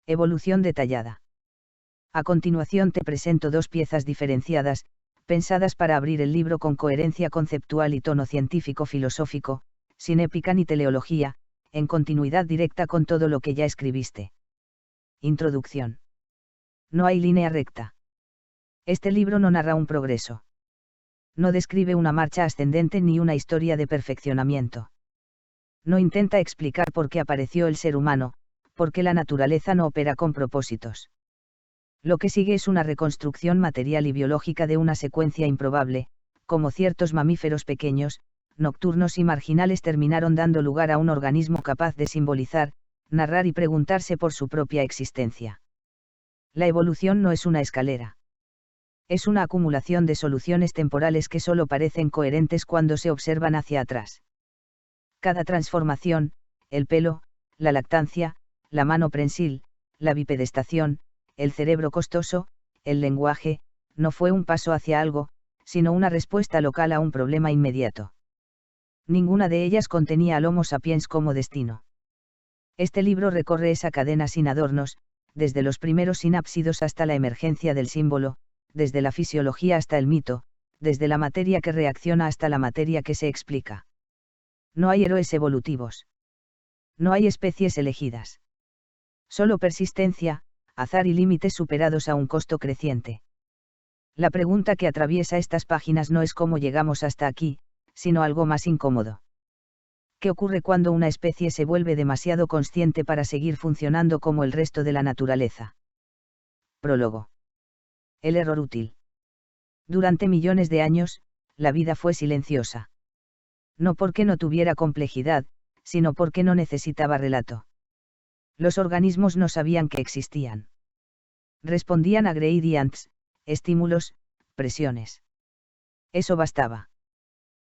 Evolución detallada. A continuación te presento dos piezas diferenciadas, pensadas para abrir el libro con coherencia conceptual y tono científico-filosófico, sin épica ni teleología, en continuidad directa con todo lo que ya escribiste. Introducción. No hay línea recta. Este libro no narra un progreso. No describe una marcha ascendente ni una historia de perfeccionamiento. No intenta explicar por qué apareció el ser humano, por qué la naturaleza no opera con propósitos. Lo que sigue es una reconstrucción material y biológica de una secuencia improbable, como ciertos mamíferos pequeños, nocturnos y marginales terminaron dando lugar a un organismo capaz de simbolizar, narrar y preguntarse por su propia existencia. La evolución no es una escalera. Es una acumulación de soluciones temporales que solo parecen coherentes cuando se observan hacia atrás. Cada transformación, el pelo, la lactancia, la mano prensil, la bipedestación, el cerebro costoso, el lenguaje, no fue un paso hacia algo, sino una respuesta local a un problema inmediato. Ninguna de ellas contenía al Homo sapiens como destino. Este libro recorre esa cadena sin adornos, desde los primeros sinápsidos hasta la emergencia del símbolo, desde la fisiología hasta el mito, desde la materia que reacciona hasta la materia que se explica. No hay héroes evolutivos. No hay especies elegidas. Solo persistencia, azar y límites superados a un costo creciente. La pregunta que atraviesa estas páginas no es cómo llegamos hasta aquí, sino algo más incómodo. ¿Qué ocurre cuando una especie se vuelve demasiado consciente para seguir funcionando como el resto de la naturaleza? Prólogo. El error útil. Durante millones de años, la vida fue silenciosa. No porque no tuviera complejidad, sino porque no necesitaba relato. Los organismos no sabían que existían. Respondían a gradients, estímulos, presiones. Eso bastaba.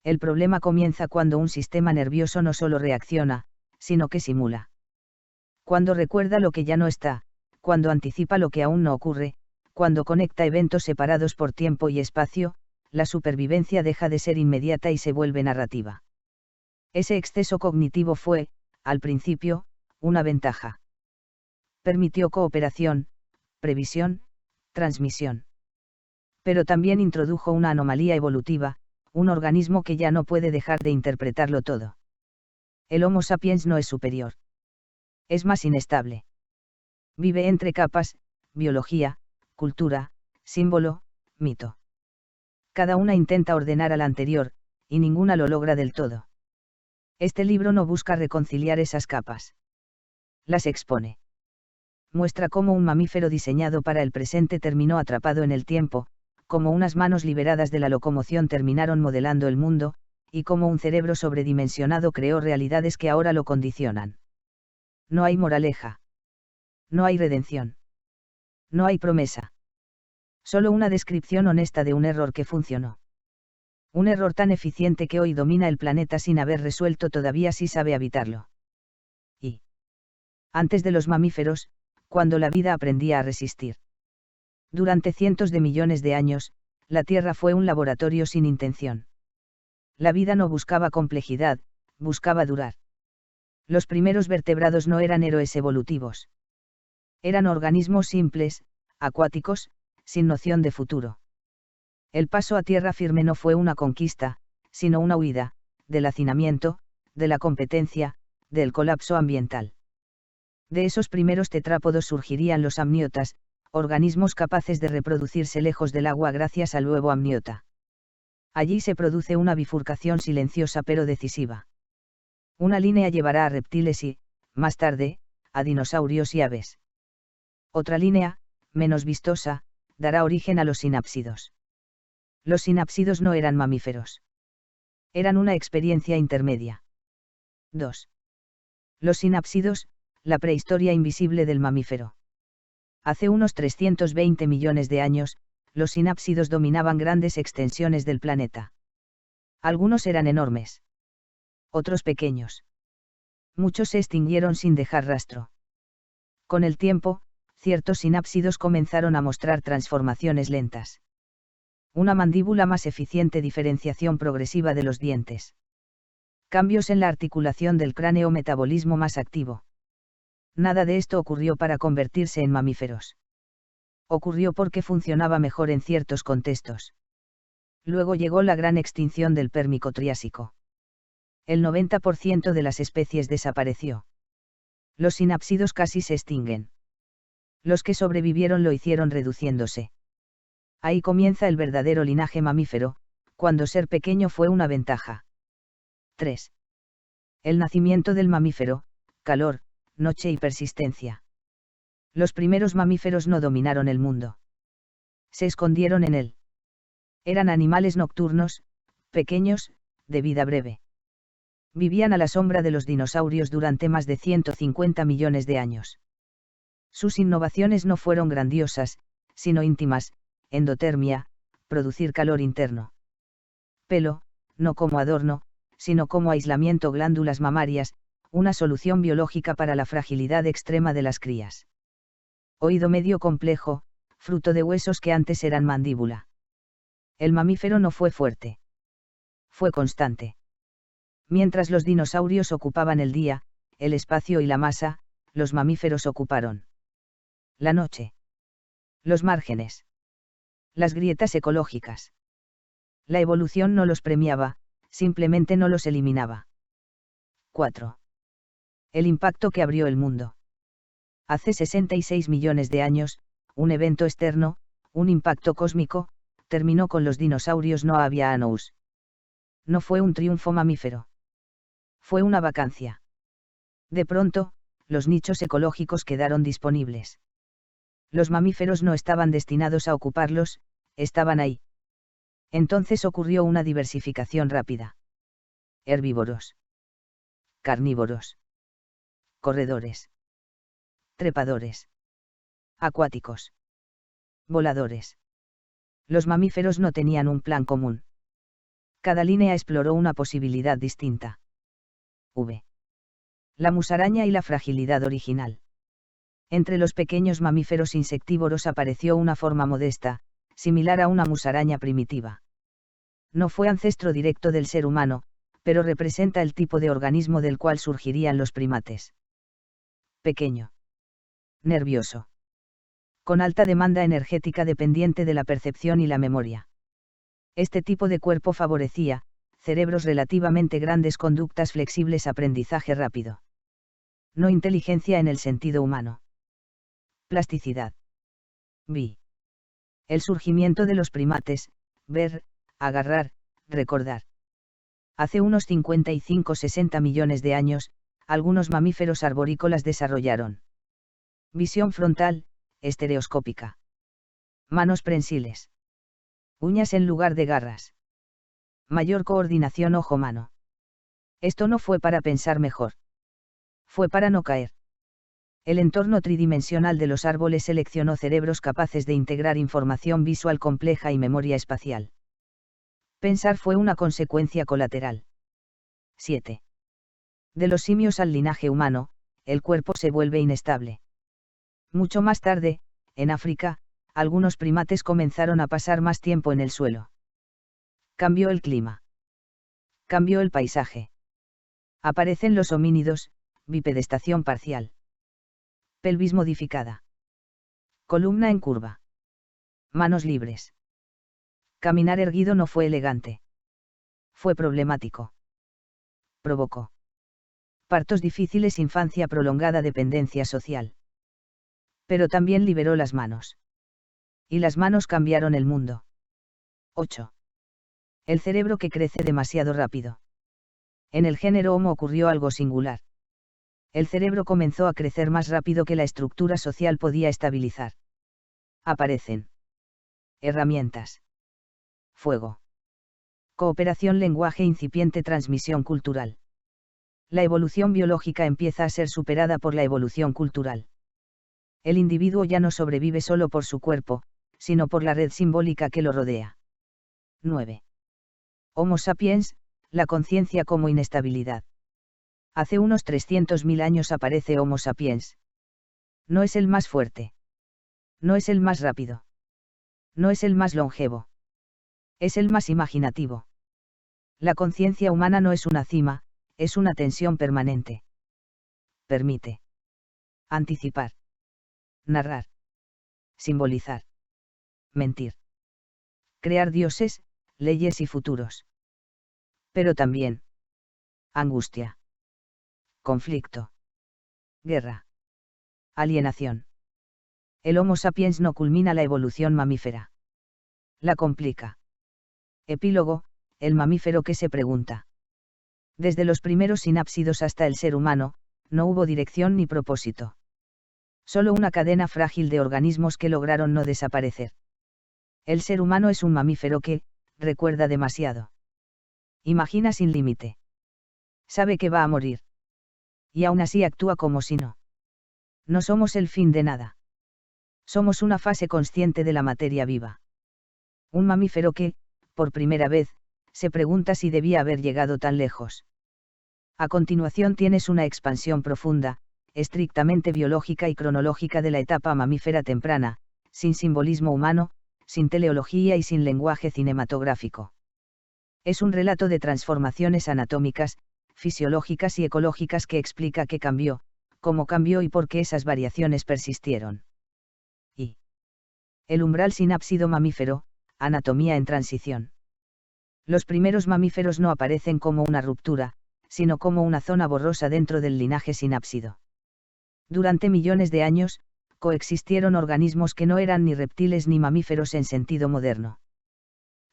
El problema comienza cuando un sistema nervioso no solo reacciona, sino que simula. Cuando recuerda lo que ya no está, cuando anticipa lo que aún no ocurre, cuando conecta eventos separados por tiempo y espacio, la supervivencia deja de ser inmediata y se vuelve narrativa. Ese exceso cognitivo fue, al principio, una ventaja. Permitió cooperación, previsión, transmisión. Pero también introdujo una anomalía evolutiva, un organismo que ya no puede dejar de interpretarlo todo. El Homo sapiens no es superior. Es más inestable. Vive entre capas, biología, cultura, símbolo, mito. Cada una intenta ordenar a la anterior, y ninguna lo logra del todo. Este libro no busca reconciliar esas capas. Las expone. Muestra cómo un mamífero diseñado para el presente terminó atrapado en el tiempo, cómo unas manos liberadas de la locomoción terminaron modelando el mundo, y cómo un cerebro sobredimensionado creó realidades que ahora lo condicionan. No hay moraleja. No hay redención. No hay promesa. Solo una descripción honesta de un error que funcionó. Un error tan eficiente que hoy domina el planeta sin haber resuelto todavía si sabe habitarlo. Y antes de los mamíferos, cuando la vida aprendía a resistir. Durante cientos de millones de años, la Tierra fue un laboratorio sin intención. La vida no buscaba complejidad, buscaba durar. Los primeros vertebrados no eran héroes evolutivos. Eran organismos simples, acuáticos, sin noción de futuro. El paso a tierra firme no fue una conquista, sino una huida, del hacinamiento, de la competencia, del colapso ambiental. De esos primeros tetrápodos surgirían los amniotas, organismos capaces de reproducirse lejos del agua gracias al huevo amniota. Allí se produce una bifurcación silenciosa pero decisiva. Una línea llevará a reptiles y, más tarde, a dinosaurios y aves. Otra línea, menos vistosa, dará origen a los sinápsidos. Los sinápsidos no eran mamíferos. Eran una experiencia intermedia. 2. Los sinápsidos, la prehistoria invisible del mamífero. Hace unos 320 millones de años, los sinápsidos dominaban grandes extensiones del planeta. Algunos eran enormes. Otros pequeños. Muchos se extinguieron sin dejar rastro. Con el tiempo, ciertos sinápsidos comenzaron a mostrar transformaciones lentas. Una mandíbula más eficiente, diferenciación progresiva de los dientes. Cambios en la articulación del cráneo, metabolismo más activo. Nada de esto ocurrió para convertirse en mamíferos. Ocurrió porque funcionaba mejor en ciertos contextos. Luego llegó la gran extinción del Pérmico-Triásico. El 90% de las especies desapareció. Los sinápsidos casi se extinguen. Los que sobrevivieron lo hicieron reduciéndose. Ahí comienza el verdadero linaje mamífero, cuando ser pequeño fue una ventaja. 3. El nacimiento del mamífero: calor, noche y persistencia. Los primeros mamíferos no dominaron el mundo. Se escondieron en él. Eran animales nocturnos, pequeños, de vida breve. Vivían a la sombra de los dinosaurios durante más de 150 millones de años. Sus innovaciones no fueron grandiosas, sino íntimas: endotermia, producir calor interno. Pelo, no como adorno, sino como aislamiento; glándulas mamarias, una solución biológica para la fragilidad extrema de las crías. Oído medio complejo, fruto de huesos que antes eran mandíbula. El mamífero no fue fuerte. Fue constante. Mientras los dinosaurios ocupaban el día, el espacio y la masa, los mamíferos ocuparon la noche, los márgenes, las grietas ecológicas. La evolución no los premiaba, simplemente no los eliminaba. 4. El impacto que abrió el mundo. Hace 66 millones de años, un evento externo, un impacto cósmico, terminó con los dinosaurios no avianous. No fue un triunfo mamífero. Fue una vacancia. De pronto, los nichos ecológicos quedaron disponibles. Los mamíferos no estaban destinados a ocuparlos, estaban ahí. Entonces ocurrió una diversificación rápida. Herbívoros. Carnívoros. Corredores. Trepadores. Acuáticos. Voladores. Los mamíferos no tenían un plan común. Cada línea exploró una posibilidad distinta. V. La musaraña y la fragilidad original. Entre los pequeños mamíferos insectívoros apareció una forma modesta, similar a una musaraña primitiva. No fue ancestro directo del ser humano, pero representa el tipo de organismo del cual surgirían los primates. Pequeño. Nervioso. Con alta demanda energética dependiente de la percepción y la memoria. Este tipo de cuerpo favorecía: cerebros relativamente grandes, conductas flexibles, aprendizaje rápido. No inteligencia en el sentido humano. Plasticidad. Vi. El surgimiento de los primates: ver, agarrar, recordar. Hace unos 55-60 millones de años, algunos mamíferos arborícolas desarrollaron visión frontal, estereoscópica. Manos prensiles. Uñas en lugar de garras. Mayor coordinación ojo-mano. Esto no fue para pensar mejor. Fue para no caer. El entorno tridimensional de los árboles seleccionó cerebros capaces de integrar información visual compleja y memoria espacial. Pensar fue una consecuencia colateral. 7. De los simios al linaje humano, el cuerpo se vuelve inestable. Mucho más tarde, en África, algunos primates comenzaron a pasar más tiempo en el suelo. Cambió el clima. Cambió el paisaje. Aparecen los homínidos: bipedestación parcial. Pelvis modificada. Columna en curva. Manos libres. Caminar erguido no fue elegante. Fue problemático. Provocó partos difíciles, infancia prolongada, dependencia social. Pero también liberó las manos. Y las manos cambiaron el mundo. 8. El cerebro que crece demasiado rápido. En el género Homo ocurrió algo singular. El cerebro comenzó a crecer más rápido que la estructura social podía estabilizar. Aparecen herramientas. Fuego. Cooperación, lenguaje incipiente, transmisión cultural. La evolución biológica empieza a ser superada por la evolución cultural. El individuo ya no sobrevive solo por su cuerpo, sino por la red simbólica que lo rodea. 9. Homo sapiens, la conciencia como inestabilidad. Hace unos 300.000 años aparece Homo sapiens. No es el más fuerte. No es el más rápido. No es el más longevo. Es el más imaginativo. La conciencia humana no es una cima, es una tensión permanente. Permite Anticipar. Narrar. Simbolizar. Mentir. Crear dioses, leyes y futuros. Pero también. Angustia. Conflicto. Guerra. Alienación. El Homo sapiens no culmina la evolución mamífera. La complica. Epílogo, el mamífero que se pregunta. Desde los primeros sinápsidos hasta el ser humano, no hubo dirección ni propósito. Solo una cadena frágil de organismos que lograron no desaparecer. El ser humano es un mamífero que, recuerda demasiado. Imagina sin límite. Sabe que va a morir. Y aún así actúa como si no. No somos el fin de nada. Somos una fase consciente de la materia viva. Un mamífero que, por primera vez, se pregunta si debía haber llegado tan lejos. A continuación tienes una expansión profunda, estrictamente biológica y cronológica de la etapa mamífera temprana, sin simbolismo humano, sin teleología y sin lenguaje cinematográfico. Es un relato de transformaciones anatómicas, fisiológicas y ecológicas que explica qué cambió, cómo cambió y por qué esas variaciones persistieron. Y el umbral sinápsido mamífero, anatomía en transición. Los primeros mamíferos no aparecen como una ruptura, sino como una zona borrosa dentro del linaje sinápsido. Durante millones de años, coexistieron organismos que no eran ni reptiles ni mamíferos en sentido moderno.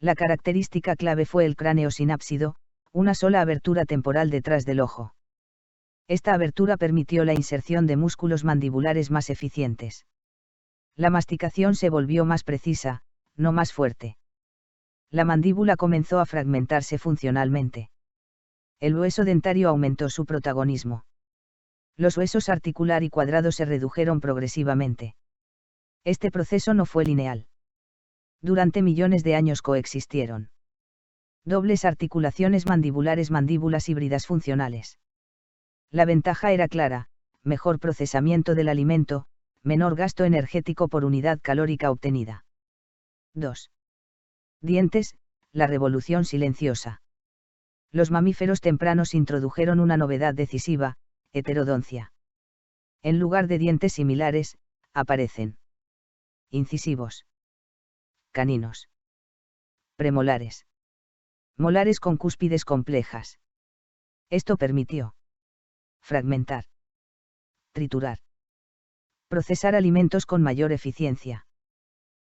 La característica clave fue el cráneo sinápsido, una sola abertura temporal detrás del ojo. Esta abertura permitió la inserción de músculos mandibulares más eficientes. La masticación se volvió más precisa, no más fuerte. La mandíbula comenzó a fragmentarse funcionalmente. El hueso dentario aumentó su protagonismo. Los huesos articular y cuadrado se redujeron progresivamente. Este proceso no fue lineal. Durante millones de años coexistieron dobles articulaciones mandibulares, mandíbulas híbridas funcionales. La ventaja era clara: mejor procesamiento del alimento, menor gasto energético por unidad calórica obtenida. 2. Dientes, la revolución silenciosa. Los mamíferos tempranos introdujeron una novedad decisiva: heterodoncia. En lugar de dientes similares, aparecen incisivos, caninos, premolares, molares con cúspides complejas. Esto permitió fragmentar, triturar, procesar alimentos con mayor eficiencia.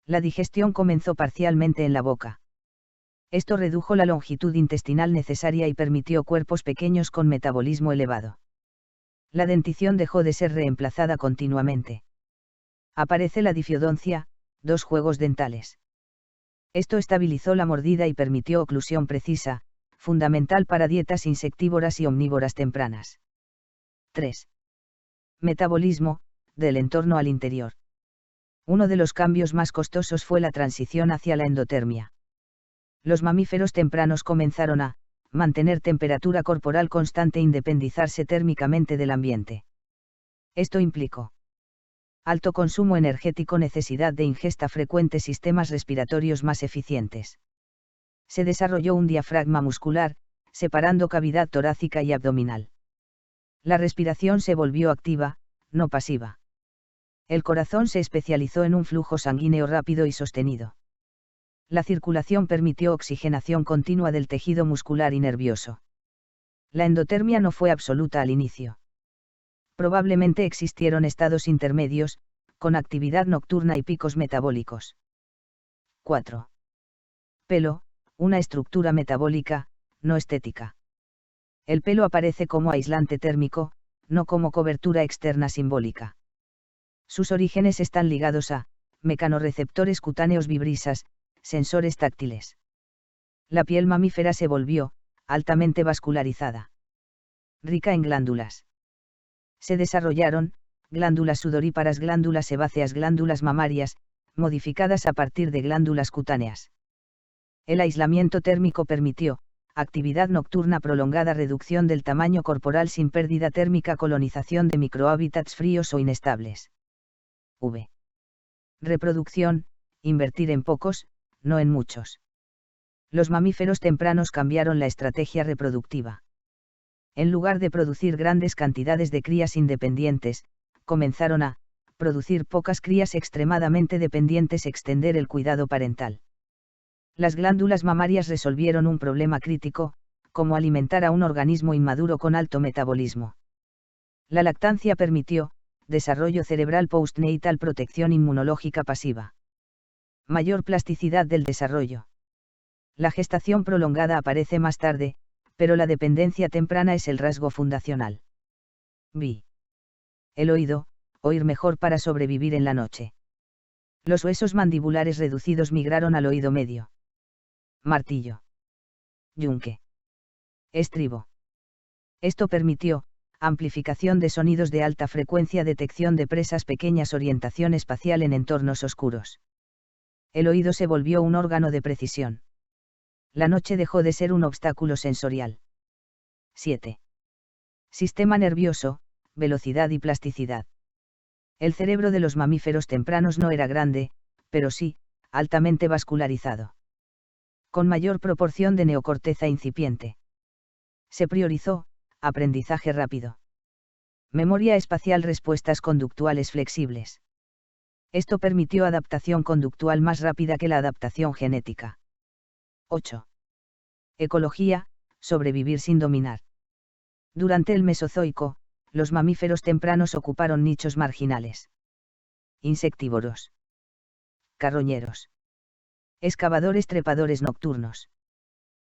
La digestión comenzó parcialmente en la boca. Esto redujo la longitud intestinal necesaria y permitió cuerpos pequeños con metabolismo elevado. La dentición dejó de ser reemplazada continuamente. Aparece la difiodoncia, 2 juegos dentales. Esto estabilizó la mordida y permitió oclusión precisa, fundamental para dietas insectívoras y omnívoras tempranas. 3. Metabolismo, del entorno al interior. Uno de los cambios más costosos fue la transición hacia la endotermia. Los mamíferos tempranos comenzaron a mantener temperatura corporal constante e independizarse térmicamente del ambiente. Esto implicó alto consumo energético, necesidad de ingesta frecuente, sistemas respiratorios más eficientes. Se desarrolló un diafragma muscular, separando cavidad torácica y abdominal. La respiración se volvió activa, no pasiva. El corazón se especializó en un flujo sanguíneo rápido y sostenido. La circulación permitió oxigenación continua del tejido muscular y nervioso. La endotermia no fue absoluta al inicio. Probablemente existieron estados intermedios, con actividad nocturna y picos metabólicos. 4. Pelo, una estructura metabólica, no estética. El pelo aparece como aislante térmico, no como cobertura externa simbólica. Sus orígenes están ligados a mecanorreceptores cutáneos, vibrisas, sensores táctiles. La piel mamífera se volvió altamente vascularizada, rica en glándulas. Se desarrollaron glándulas sudoríparas, glándulas sebáceas, glándulas mamarias, modificadas a partir de glándulas cutáneas. El aislamiento térmico permitió actividad nocturna prolongada, reducción del tamaño corporal sin pérdida térmica, colonización de microhábitats fríos o inestables. V. Reproducción, invertir en pocos, no en muchos. Los mamíferos tempranos cambiaron la estrategia reproductiva. En lugar de producir grandes cantidades de crías independientes, comenzaron a producir pocas crías extremadamente dependientes, extender el cuidado parental. Las glándulas mamarias resolvieron un problema crítico, como alimentar a un organismo inmaduro con alto metabolismo. La lactancia permitió desarrollo cerebral postnatal, protección inmunológica pasiva. Mayor plasticidad del desarrollo. La gestación prolongada aparece más tarde, pero la dependencia temprana es el rasgo fundacional. B. El oído, oír mejor para sobrevivir en la noche. Los huesos mandibulares reducidos migraron al oído medio. Martillo. Yunque. Estribo. Esto permitió amplificación de sonidos de alta frecuencia, detección de presas pequeñas, orientación espacial en entornos oscuros. El oído se volvió un órgano de precisión. La noche dejó de ser un obstáculo sensorial. 7. Sistema nervioso, velocidad y plasticidad. El cerebro de los mamíferos tempranos no era grande, pero sí, altamente vascularizado. Con mayor proporción de neocorteza incipiente. Se priorizó aprendizaje rápido. Memoria espacial, respuestas conductuales flexibles. Esto permitió adaptación conductual más rápida que la adaptación genética. 8. Ecología, sobrevivir sin dominar. Durante el Mesozoico, los mamíferos tempranos ocuparon nichos marginales. Insectívoros. Carroñeros. Excavadores, trepadores nocturnos.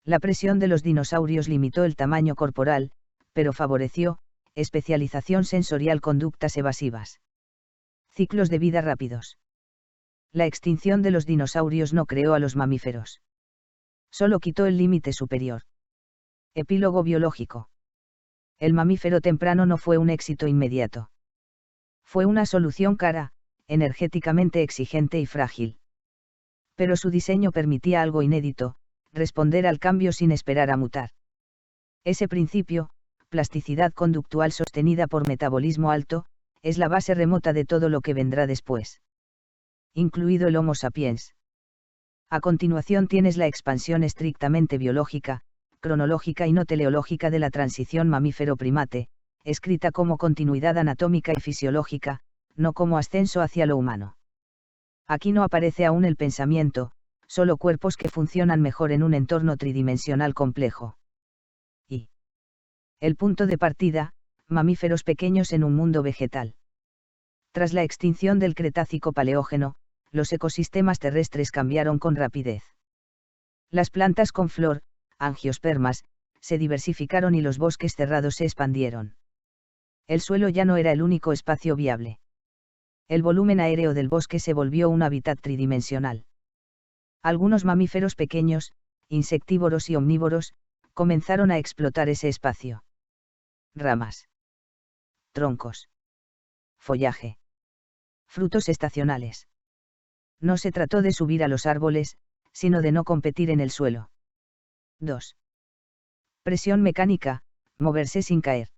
La presión de los dinosaurios limitó el tamaño corporal, pero favoreció especialización sensorial, conductas evasivas. Ciclos de vida rápidos. La extinción de los dinosaurios no creó a los mamíferos. Solo quitó el límite superior. Epílogo biológico. El mamífero temprano no fue un éxito inmediato. Fue una solución cara, energéticamente exigente y frágil. Pero su diseño permitía algo inédito, responder al cambio sin esperar a mutar. Ese principio, plasticidad conductual sostenida por metabolismo alto, es la base remota de todo lo que vendrá después. Incluido el Homo sapiens. A continuación tienes la expansión estrictamente biológica, cronológica y no teleológica de la transición mamífero-primate, escrita como continuidad anatómica y fisiológica, no como ascenso hacia lo humano. Aquí no aparece aún el pensamiento, solo cuerpos que funcionan mejor en un entorno tridimensional complejo. Y el punto de partida, mamíferos pequeños en un mundo vegetal. Tras la extinción del Cretácico-Paleógeno, los ecosistemas terrestres cambiaron con rapidez. Las plantas con flor, angiospermas, se diversificaron y los bosques cerrados se expandieron. El suelo ya no era el único espacio viable. El volumen aéreo del bosque se volvió un hábitat tridimensional. Algunos mamíferos pequeños, insectívoros y omnívoros, comenzaron a explotar ese espacio. Ramas. Troncos. Follaje. Frutos estacionales. No se trató de subir a los árboles, sino de no competir en el suelo. 2. Presión mecánica, moverse sin caer.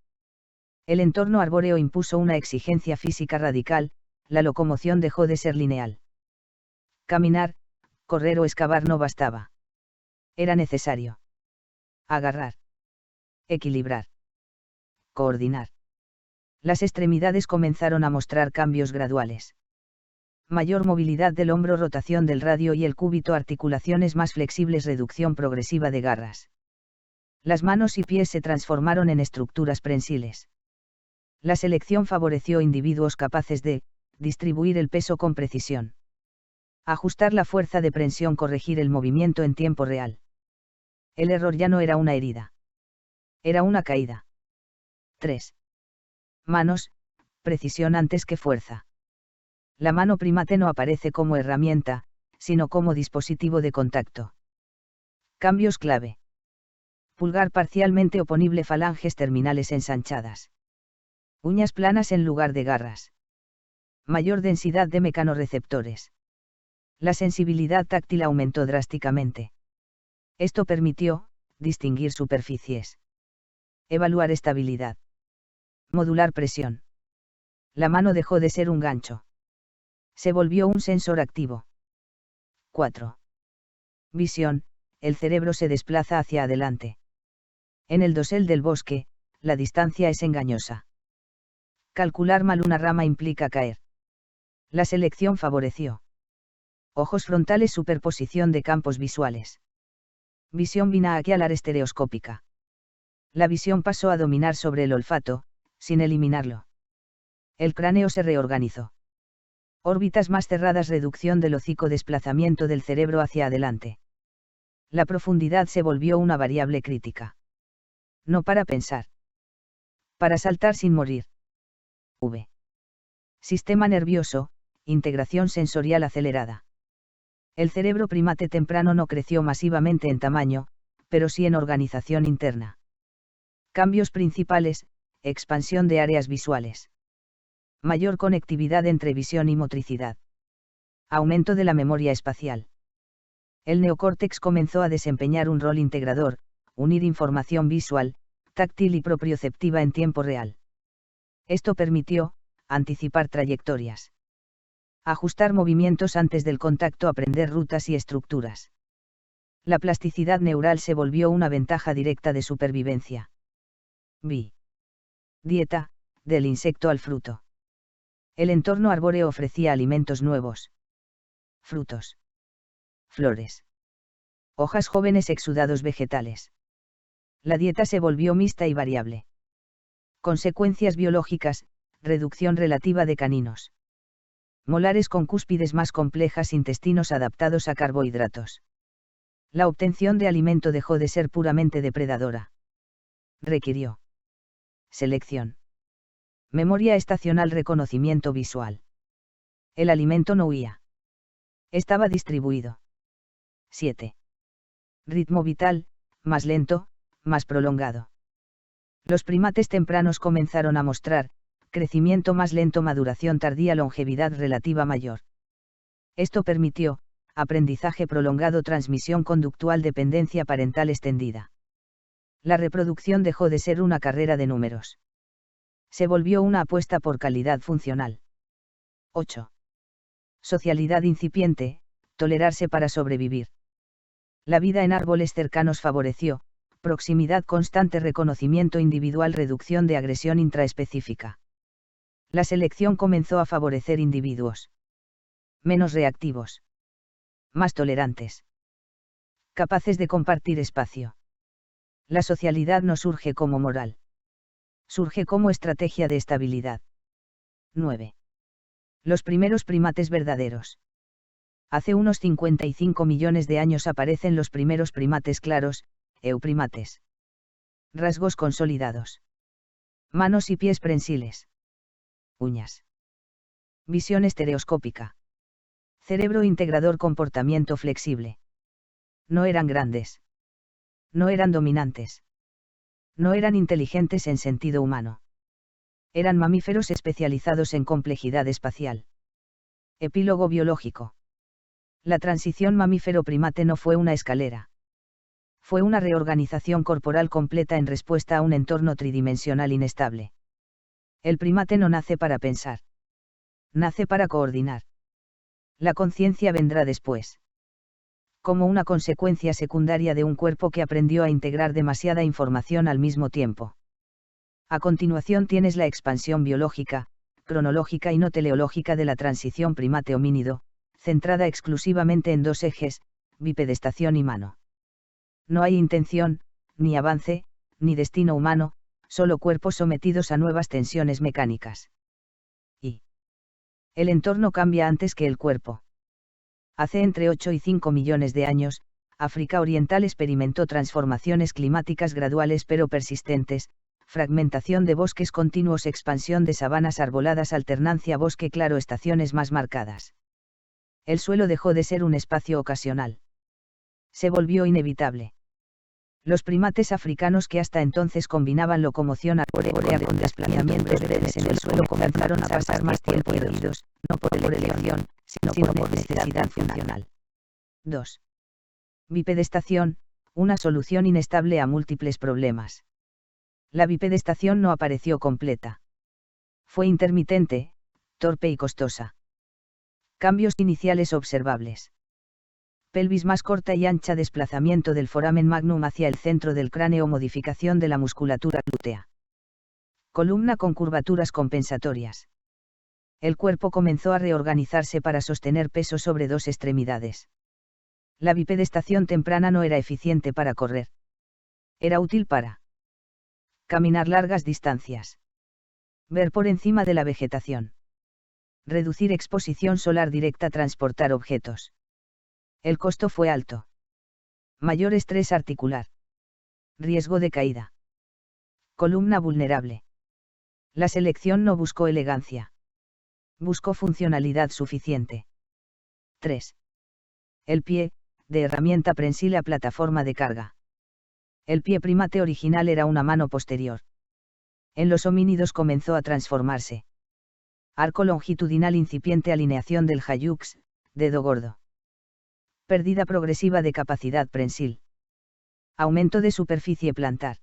El entorno arbóreo impuso una exigencia física radical, la locomoción dejó de ser lineal. Caminar, correr o excavar no bastaba. Era necesario agarrar, equilibrar, coordinar. Las extremidades comenzaron a mostrar cambios graduales. Mayor movilidad del hombro, rotación del radio y el cúbito, articulaciones más flexibles, reducción progresiva de garras. Las manos y pies se transformaron en estructuras prensiles. La selección favoreció individuos capaces de distribuir el peso con precisión. Ajustar la fuerza de prensión, corregir el movimiento en tiempo real. El error ya no era una herida. Era una caída. 3. Manos, precisión antes que fuerza. La mano primate no aparece como herramienta, sino como dispositivo de contacto. Cambios clave. Pulgar parcialmente oponible, falanges terminales ensanchadas. Uñas planas en lugar de garras. Mayor densidad de mecanorreceptores. La sensibilidad táctil aumentó drásticamente. Esto permitió distinguir superficies. Evaluar estabilidad. Modular presión. La mano dejó de ser un gancho. Se volvió un sensor activo. 4. Visión, el cerebro se desplaza hacia adelante. En el dosel del bosque, la distancia es engañosa. Calcular mal una rama implica caer. La selección favoreció. Ojos frontales, superposición de campos visuales. Visión binaquialar estereoscópica. La visión pasó a dominar sobre el olfato, sin eliminarlo. El cráneo se reorganizó. Órbitas más cerradas, reducción del hocico, desplazamiento del cerebro hacia adelante. La profundidad se volvió una variable crítica. No para pensar. Para saltar sin morir. V. Sistema nervioso, integración sensorial acelerada. El cerebro primate temprano no creció masivamente en tamaño, pero sí en organización interna. Cambios principales: expansión de áreas visuales. Mayor conectividad entre visión y motricidad. Aumento de la memoria espacial. El neocórtex comenzó a desempeñar un rol integrador, unir información visual, táctil y proprioceptiva en tiempo real. Esto permitió anticipar trayectorias, ajustar movimientos antes del contacto, aprender rutas y estructuras. La plasticidad neural se volvió una ventaja directa de supervivencia. B. Dieta, del insecto al fruto. El entorno arbóreo ofrecía alimentos nuevos. Frutos. Flores. Hojas jóvenes, exudados vegetales. La dieta se volvió mixta y variable. Consecuencias biológicas: reducción relativa de caninos. Molares con cúspides más complejas, intestinos adaptados a carbohidratos. La obtención de alimento dejó de ser puramente depredadora. Requirió selección. Memoria estacional, reconocimiento visual. El alimento no huía. Estaba distribuido. 7. Ritmo vital, más lento, más prolongado. Los primates tempranos comenzaron a mostrar crecimiento más lento, maduración tardía, longevidad relativa mayor. Esto permitió aprendizaje prolongado, transmisión conductual, dependencia parental extendida. La reproducción dejó de ser una carrera de números. Se volvió una apuesta por calidad funcional. 8. Socialidad incipiente, tolerarse para sobrevivir. La vida en árboles cercanos favoreció proximidad constante, reconocimiento individual, reducción de agresión intraespecífica. La selección comenzó a favorecer individuos menos reactivos, más tolerantes, capaces de compartir espacio. La socialidad no surge como moral. Surge como estrategia de estabilidad. 9. Los primeros primates verdaderos. Hace unos 55 millones de años aparecen los primeros primates claros, euprimates. Rasgos consolidados. Manos y pies prensiles. Uñas. Visión estereoscópica. Cerebro integrador, comportamiento flexible. No eran grandes. No eran dominantes. No eran inteligentes en sentido humano. Eran mamíferos especializados en complejidad espacial. Epílogo biológico. La transición mamífero-primate no fue una escalera. Fue una reorganización corporal completa en respuesta a un entorno tridimensional inestable. El primate no nace para pensar. Nace para coordinar. La conciencia vendrá después. Como una consecuencia secundaria de un cuerpo que aprendió a integrar demasiada información al mismo tiempo. A continuación tienes la expansión biológica, cronológica y no teleológica de la transición primate-homínido, centrada exclusivamente en dos ejes, bipedestación y mano. No hay intención, ni avance, ni destino humano, solo cuerpos sometidos a nuevas tensiones mecánicas. Y el entorno cambia antes que el cuerpo. Hace entre 8 y 5 millones de años, África Oriental experimentó transformaciones climáticas graduales pero persistentes, fragmentación de bosques continuos, expansión de sabanas arboladas, alternancia bosque claro, estaciones más marcadas. El suelo dejó de ser un espacio ocasional. Se volvió inevitable. Los primates africanos, que hasta entonces combinaban locomoción arbórea con desplazamientos breves en el suelo, comenzaron a pasar más tiempo erguidos, no por elección, sino por necesidad funcional. 2. Bipedestación, una solución inestable a múltiples problemas. La bipedestación no apareció completa. Fue intermitente, torpe y costosa. Cambios iniciales observables. Pelvis más corta y ancha, desplazamiento del foramen magnum hacia el centro del cráneo, modificación de la musculatura glútea. Columna con curvaturas compensatorias. El cuerpo comenzó a reorganizarse para sostener peso sobre dos extremidades. La bipedestación temprana no era eficiente para correr. Era útil para caminar largas distancias. Ver por encima de la vegetación. Reducir exposición solar directa, transportar objetos. El costo fue alto. Mayor estrés articular. Riesgo de caída. Columna vulnerable. La selección no buscó elegancia. Buscó funcionalidad suficiente. 3. El pie, de herramienta prensil a plataforma de carga. El pie primate original era una mano posterior. En los homínidos comenzó a transformarse. Arco longitudinal incipiente, alineación del hallux, dedo gordo. Pérdida progresiva de capacidad prensil. Aumento de superficie plantar.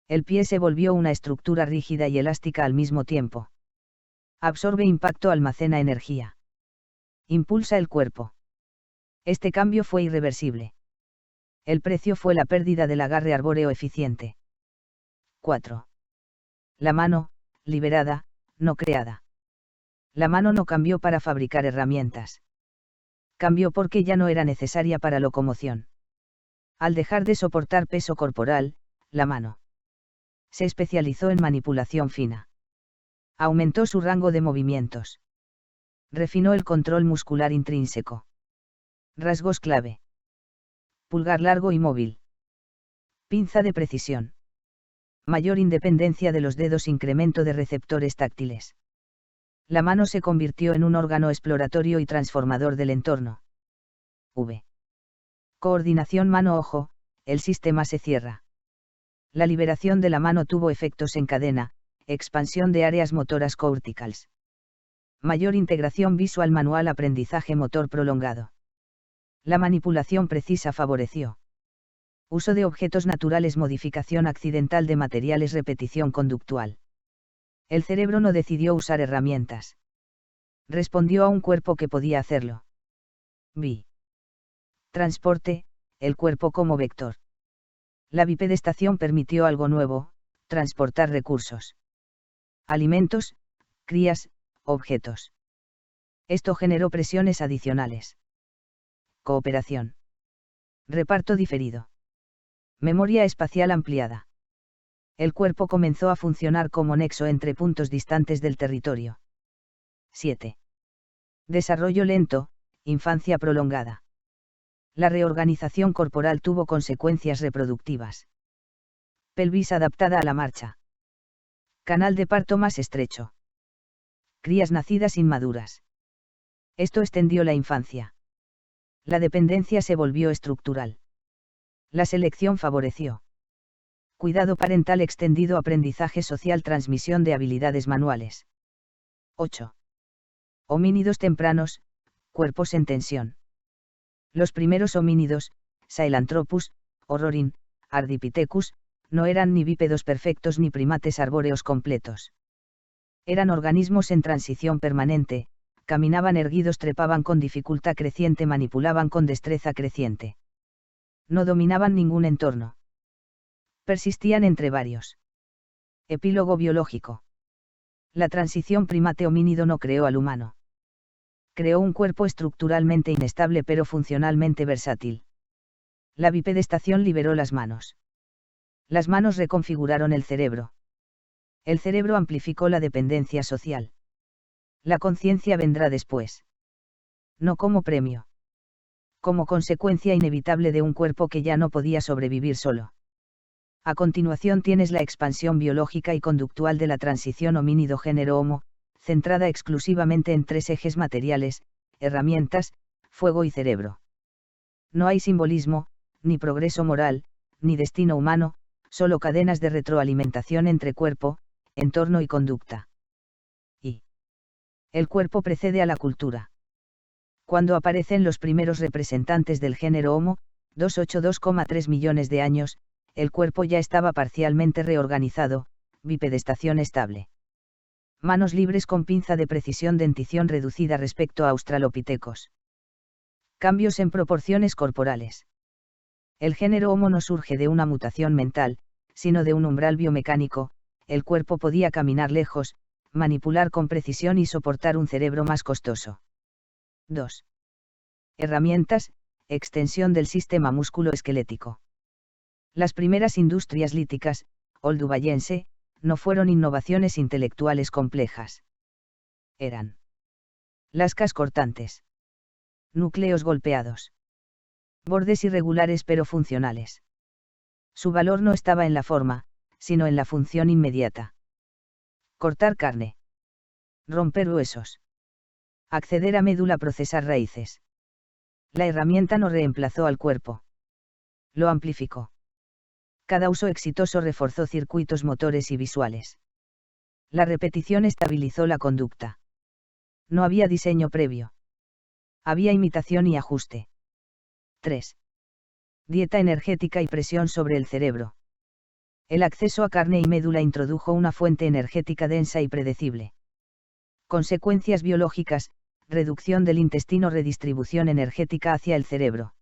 El pie se volvió una estructura rígida y elástica al mismo tiempo. Absorbe impacto, almacena energía. Impulsa el cuerpo. Este cambio fue irreversible. El precio fue la pérdida del agarre arbóreo eficiente. 4. La mano, liberada, no creada. La mano no cambió para fabricar herramientas. Cambió porque ya no era necesaria para locomoción. Al dejar de soportar peso corporal, la mano se especializó en manipulación fina. Aumentó su rango de movimientos. Refinó el control muscular intrínseco. Rasgos clave. Pulgar largo y móvil. Pinza de precisión. Mayor independencia de los dedos, incremento de receptores táctiles. La mano se convirtió en un órgano exploratorio y transformador del entorno. V. Coordinación mano-ojo, el sistema se cierra. La liberación de la mano tuvo efectos en cadena, expansión de áreas motoras corticales. Mayor integración visual manual, aprendizaje motor prolongado. La manipulación precisa favoreció. Uso de objetos naturales, modificación accidental de materiales, repetición conductual. El cerebro no decidió usar herramientas. Respondió a un cuerpo que podía hacerlo. B. Transporte, el cuerpo como vector. La bipedestación permitió algo nuevo, transportar recursos. Alimentos, crías, objetos. Esto generó presiones adicionales. Cooperación. Reparto diferido. Memoria espacial ampliada. El cuerpo comenzó a funcionar como nexo entre puntos distantes del territorio. 7. Desarrollo lento, infancia prolongada. La reorganización corporal tuvo consecuencias reproductivas. Pelvis adaptada a la marcha. Canal de parto más estrecho. Crías nacidas inmaduras. Esto extendió la infancia. La dependencia se volvió estructural. La selección favoreció. Cuidado parental extendido, aprendizaje social, transmisión de habilidades manuales. 8. Homínidos tempranos, cuerpos en tensión. Los primeros homínidos, Sahelanthropus, Horrorin, Ardipithecus, no eran ni bípedos perfectos ni primates arbóreos completos. Eran organismos en transición permanente, caminaban erguidos, trepaban con dificultad creciente, manipulaban con destreza creciente. No dominaban ningún entorno. Persistían entre varios. Epílogo biológico. La transición primate-homínido no creó al humano. Creó un cuerpo estructuralmente inestable pero funcionalmente versátil. La bipedestación liberó las manos. Las manos reconfiguraron el cerebro. El cerebro amplificó la dependencia social. La conciencia vendrá después. No como premio. Como consecuencia inevitable de un cuerpo que ya no podía sobrevivir solo. A continuación tienes la expansión biológica y conductual de la transición homínido-género Homo, centrada exclusivamente en tres ejes materiales: herramientas, fuego y cerebro. No hay simbolismo, ni progreso moral, ni destino humano, solo cadenas de retroalimentación entre cuerpo, entorno y conducta. Y el cuerpo precede a la cultura. Cuando aparecen los primeros representantes del género Homo, 282,3 millones de años, el cuerpo ya estaba parcialmente reorganizado, bipedestación estable. Manos libres con pinza de precisión, dentición reducida respecto a australopithecus. Cambios en proporciones corporales. El género Homo no surge de una mutación mental, sino de un umbral biomecánico, el cuerpo podía caminar lejos, manipular con precisión y soportar un cerebro más costoso. 2. Herramientas, extensión del sistema músculo-esquelético. Las primeras industrias líticas, oldubayense, no fueron innovaciones intelectuales complejas. Eran lascas cortantes. Núcleos golpeados. Bordes irregulares pero funcionales. Su valor no estaba en la forma, sino en la función inmediata. Cortar carne. Romper huesos. Acceder a médula, procesar raíces. La herramienta no reemplazó al cuerpo. Lo amplificó. Cada uso exitoso reforzó circuitos motores y visuales. La repetición estabilizó la conducta. No había diseño previo. Había imitación y ajuste. 3. Dieta energética y presión sobre el cerebro. El acceso a carne y médula introdujo una fuente energética densa y predecible. Consecuencias biológicas: reducción del intestino, redistribución energética hacia el cerebro.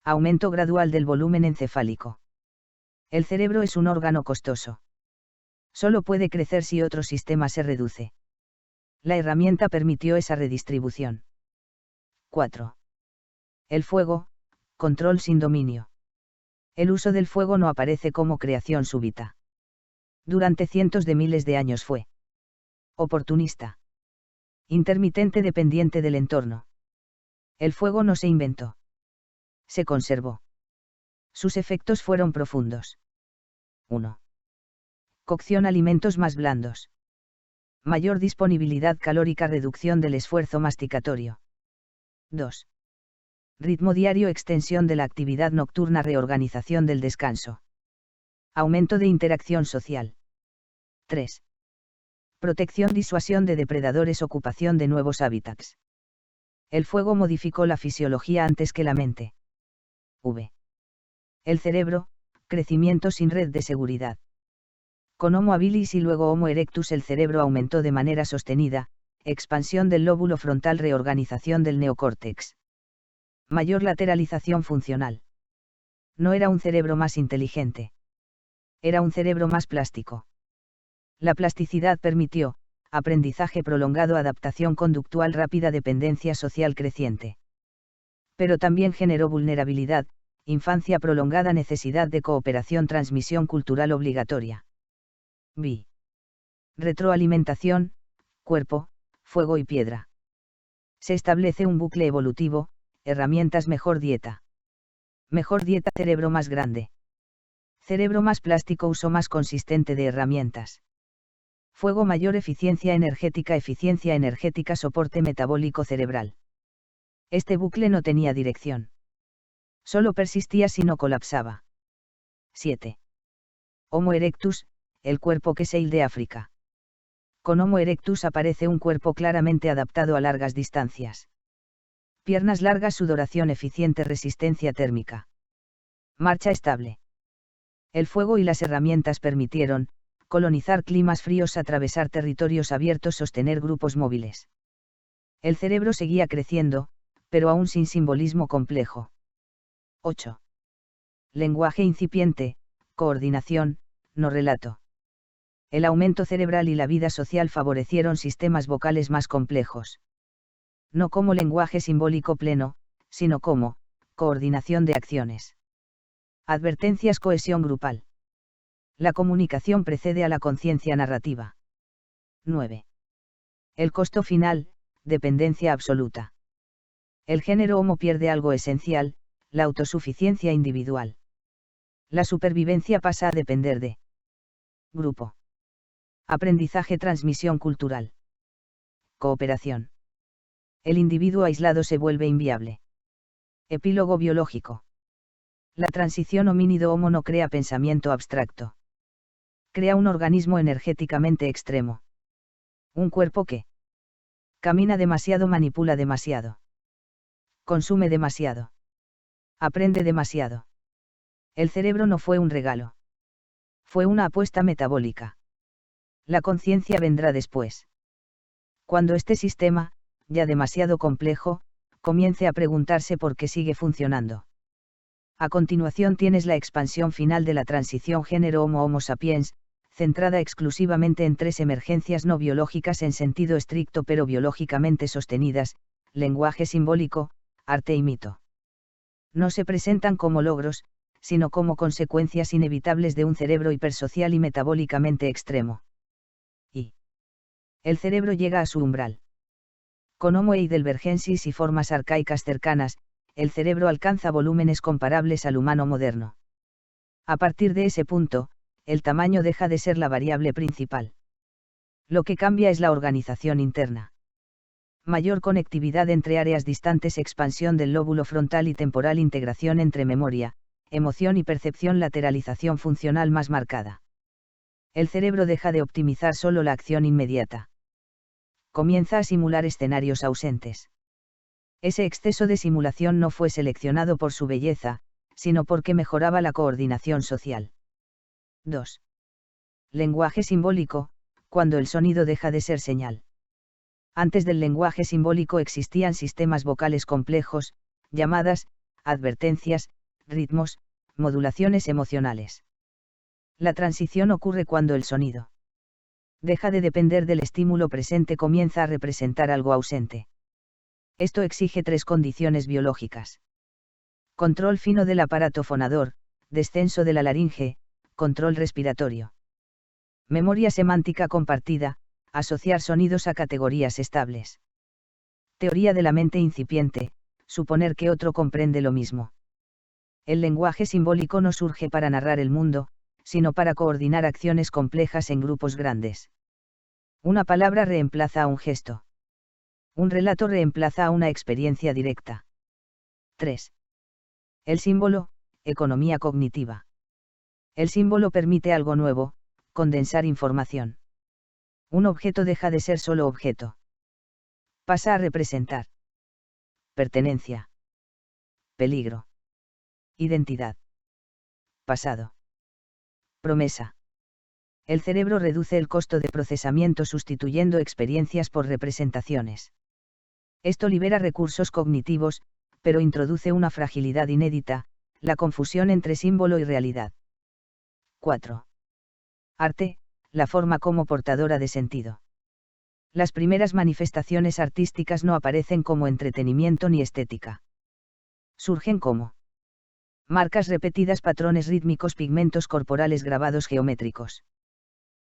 Aumento gradual del volumen encefálico. El cerebro es un órgano costoso. Solo puede crecer si otro sistema se reduce. La herramienta permitió esa redistribución. 4. El fuego, control sin dominio. El uso del fuego no aparece como creación súbita. Durante cientos de miles de años fue oportunista. Intermitente, dependiente del entorno. El fuego no se inventó. Se conservó. Sus efectos fueron profundos. 1. Cocción: alimentos más blandos. Mayor disponibilidad calórica, reducción del esfuerzo masticatorio. 2. Ritmo diario: extensión de la actividad nocturna, reorganización del descanso. Aumento de interacción social. 3. Protección: disuasión de depredadores, ocupación de nuevos hábitats. El fuego modificó la fisiología antes que la mente. V. El cerebro, crecimiento sin red de seguridad. Con Homo habilis y luego Homo erectus el cerebro aumentó de manera sostenida, expansión del lóbulo frontal, reorganización del neocórtex. Mayor lateralización funcional. No era un cerebro más inteligente. Era un cerebro más plástico. La plasticidad permitió aprendizaje prolongado, adaptación conductual rápida, dependencia social creciente. Pero también generó vulnerabilidad, infancia prolongada, necesidad de cooperación, transmisión cultural obligatoria. B. Retroalimentación: cuerpo, fuego y piedra. Se establece un bucle evolutivo: herramientas, mejor dieta. Mejor dieta, cerebro más grande. Cerebro más plástico, uso más consistente de herramientas. Fuego, mayor eficiencia energética, soporte metabólico cerebral. Este bucle no tenía dirección. Solo persistía si no colapsaba. 7. Homo erectus, el cuerpo Kesseil de África. Con Homo erectus aparece un cuerpo claramente adaptado a largas distancias. Piernas largas, sudoración eficiente, resistencia térmica. Marcha estable. El fuego y las herramientas permitieron colonizar climas fríos, atravesar territorios abiertos, sostener grupos móviles. El cerebro seguía creciendo, pero aún sin simbolismo complejo. 8. Lenguaje incipiente, coordinación, no relato. El aumento cerebral y la vida social favorecieron sistemas vocales más complejos. No como lenguaje simbólico pleno, sino como coordinación de acciones. Advertencias: cohesión grupal. La comunicación precede a la conciencia narrativa. 9. El costo final: dependencia absoluta. El género Homo pierde algo esencial: la autosuficiencia individual. La supervivencia pasa a depender de grupo. Aprendizaje: transmisión cultural. Cooperación. El individuo aislado se vuelve inviable. Epílogo biológico. La transición homínido-homo no crea pensamiento abstracto. Crea un organismo energéticamente extremo. Un cuerpo que camina demasiado, manipula demasiado. Consume demasiado. Aprende demasiado. El cerebro no fue un regalo. Fue una apuesta metabólica. La conciencia vendrá después. Cuando este sistema, ya demasiado complejo, comience a preguntarse por qué sigue funcionando. A continuación tienes la expansión final de la transición género Homo Homo sapiens, centrada exclusivamente en 3 emergencias no biológicas en sentido estricto pero biológicamente sostenidas: lenguaje simbólico, arte y mito. No se presentan como logros, sino como consecuencias inevitables de un cerebro hipersocial y metabólicamente extremo. Y el cerebro llega a su umbral. Con Homo heidelbergensis y formas arcaicas cercanas, el cerebro alcanza volúmenes comparables al humano moderno. A partir de ese punto, el tamaño deja de ser la variable principal. Lo que cambia es la organización interna. Mayor conectividad entre áreas distantes, expansión del lóbulo frontal y temporal, integración entre memoria, emoción y percepción, lateralización funcional más marcada. El cerebro deja de optimizar solo la acción inmediata. Comienza a simular escenarios ausentes. Ese exceso de simulación no fue seleccionado por su belleza, sino porque mejoraba la coordinación social. 2. Lenguaje simbólico, cuando el sonido deja de ser señal. Antes del lenguaje simbólico existían sistemas vocales complejos, llamadas, advertencias, ritmos, modulaciones emocionales. La transición ocurre cuando el sonido deja de depender del estímulo presente, comienza a representar algo ausente. Esto exige 3 condiciones biológicas: control fino del aparato fonador, descenso de la laringe, control respiratorio. Memoria semántica compartida, asociar sonidos a categorías estables. Teoría de la mente incipiente, suponer que otro comprende lo mismo. El lenguaje simbólico no surge para narrar el mundo, sino para coordinar acciones complejas en grupos grandes. Una palabra reemplaza a un gesto. Un relato reemplaza a una experiencia directa. 3. El símbolo, economía cognitiva. El símbolo permite algo nuevo: condensar información. Un objeto deja de ser solo objeto. Pasa a representar pertenencia, peligro, identidad, pasado, promesa. El cerebro reduce el costo de procesamiento sustituyendo experiencias por representaciones. Esto libera recursos cognitivos, pero introduce una fragilidad inédita: la confusión entre símbolo y realidad. 4. Arte, la forma como portadora de sentido. Las primeras manifestaciones artísticas no aparecen como entretenimiento ni estética. Surgen como marcas repetidas, patrones rítmicos, pigmentos corporales, grabados geométricos.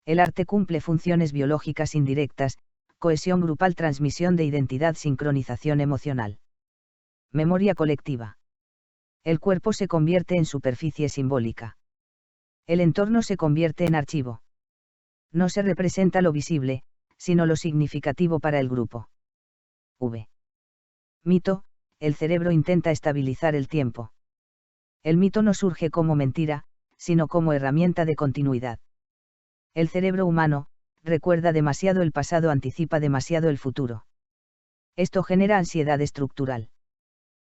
El arte cumple funciones biológicas indirectas: cohesión grupal, transmisión de identidad, sincronización emocional. Memoria colectiva. El cuerpo se convierte en superficie simbólica. El entorno se convierte en archivo. No se representa lo visible, sino lo significativo para el grupo. V. Mito, el cerebro intenta estabilizar el tiempo. El mito no surge como mentira, sino como herramienta de continuidad. El cerebro humano recuerda demasiado el pasado, anticipa demasiado el futuro. Esto genera ansiedad estructural.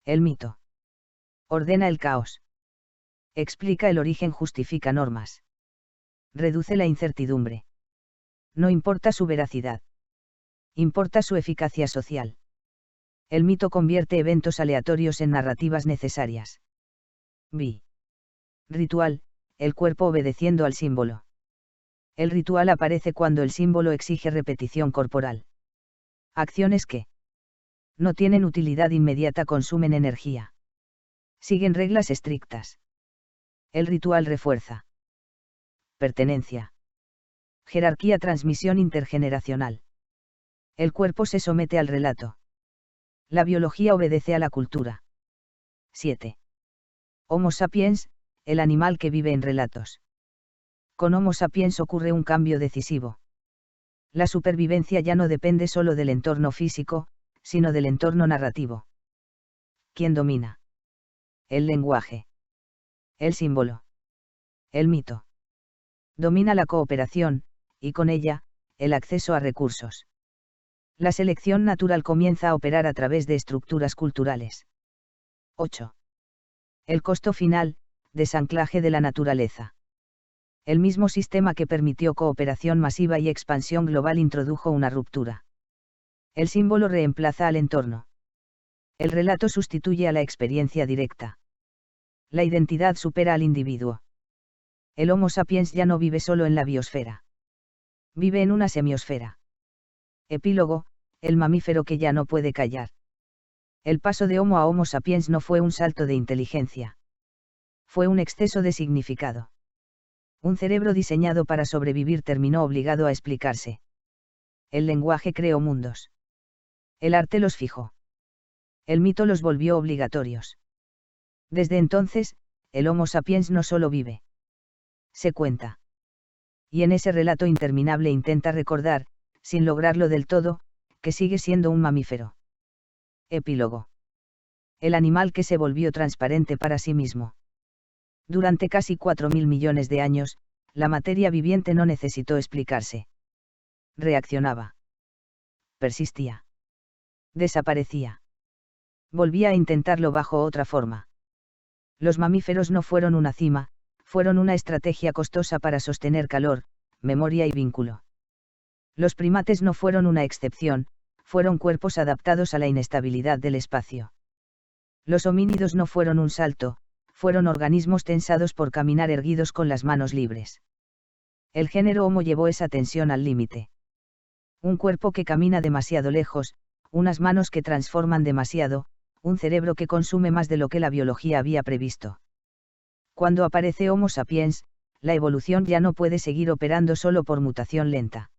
El mito ordena el caos. Explica el origen, justifica normas. Reduce la incertidumbre. No importa su veracidad. Importa su eficacia social. El mito convierte eventos aleatorios en narrativas necesarias. B. Ritual, el cuerpo obedeciendo al símbolo. El ritual aparece cuando el símbolo exige repetición corporal. Acciones que no tienen utilidad inmediata consumen energía. Siguen reglas estrictas. El ritual refuerza pertenencia, jerarquía, transmisión intergeneracional. El cuerpo se somete al relato. La biología obedece a la cultura. 7. Homo sapiens, el animal que vive en relatos. Con Homo sapiens ocurre un cambio decisivo. La supervivencia ya no depende solo del entorno físico, sino del entorno narrativo. ¿Quién domina? El lenguaje. El símbolo. El mito. Domina la cooperación, y con ella, el acceso a recursos. La selección natural comienza a operar a través de estructuras culturales. 8. El costo final, desanclaje de la naturaleza. El mismo sistema que permitió cooperación masiva y expansión global introdujo una ruptura. El símbolo reemplaza al entorno. El relato sustituye a la experiencia directa. La identidad supera al individuo. El Homo sapiens ya no vive solo en la biosfera. Vive en una semiosfera. Epílogo, el mamífero que ya no puede callar. El paso de Homo a Homo sapiens no fue un salto de inteligencia. Fue un exceso de significado. Un cerebro diseñado para sobrevivir terminó obligado a explicarse. El lenguaje creó mundos. El arte los fijó. El mito los volvió obligatorios. Desde entonces, el Homo sapiens no solo vive. Se cuenta. Y en ese relato interminable intenta recordar, sin lograrlo del todo, que sigue siendo un mamífero. Epílogo. El animal que se volvió transparente para sí mismo. Durante casi 4.000 millones de años, la materia viviente no necesitó explicarse. Reaccionaba. Persistía. Desaparecía. Volvía a intentarlo bajo otra forma. Los mamíferos no fueron una cima, fueron una estrategia costosa para sostener calor, memoria y vínculo. Los primates no fueron una excepción, fueron cuerpos adaptados a la inestabilidad del espacio. Los homínidos no fueron un salto, fueron organismos tensados por caminar erguidos con las manos libres. El género Homo llevó esa tensión al límite. Un cuerpo que camina demasiado lejos, unas manos que transforman demasiado, un cerebro que consume más de lo que la biología había previsto. Cuando aparece Homo sapiens, la evolución ya no puede seguir operando solo por mutación lenta.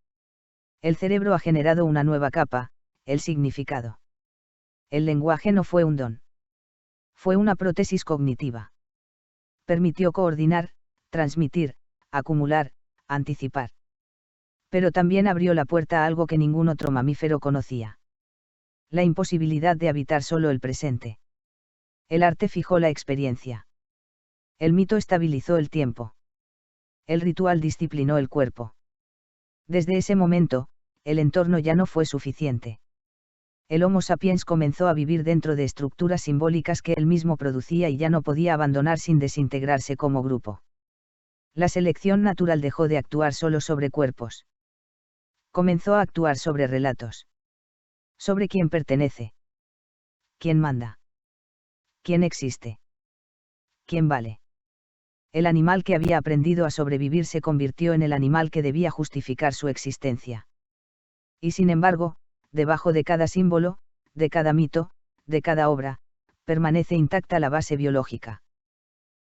El cerebro ha generado una nueva capa, el significado. El lenguaje no fue un don. Fue una prótesis cognitiva. Permitió coordinar, transmitir, acumular, anticipar. Pero también abrió la puerta a algo que ningún otro mamífero conocía. La imposibilidad de habitar solo el presente. El arte fijó la experiencia. El mito estabilizó el tiempo. El ritual disciplinó el cuerpo. Desde ese momento, el entorno ya no fue suficiente. El Homo sapiens comenzó a vivir dentro de estructuras simbólicas que él mismo producía y ya no podía abandonar sin desintegrarse como grupo. La selección natural dejó de actuar solo sobre cuerpos. Comenzó a actuar sobre relatos. Sobre quién pertenece. ¿Quién manda? ¿Quién existe? ¿Quién vale? El animal que había aprendido a sobrevivir se convirtió en el animal que debía justificar su existencia. Y sin embargo, debajo de cada símbolo, de cada mito, de cada obra, permanece intacta la base biológica.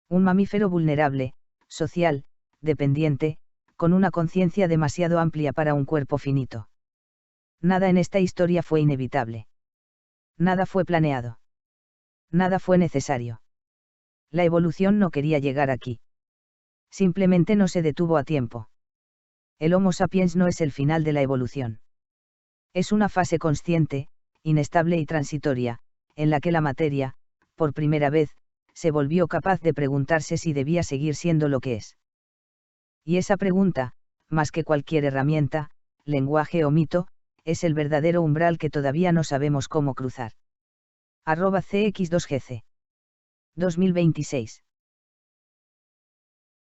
Un mamífero vulnerable, social, dependiente, con una conciencia demasiado amplia para un cuerpo finito. Nada en esta historia fue inevitable. Nada fue planeado. Nada fue necesario. La evolución no quería llegar aquí. Simplemente no se detuvo a tiempo. El Homo sapiens no es el final de la evolución. Es una fase consciente, inestable y transitoria, en la que la materia, por primera vez, se volvió capaz de preguntarse si debía seguir siendo lo que es. Y esa pregunta, más que cualquier herramienta, lenguaje o mito, es el verdadero umbral que todavía no sabemos cómo cruzar. @cx2gc 2026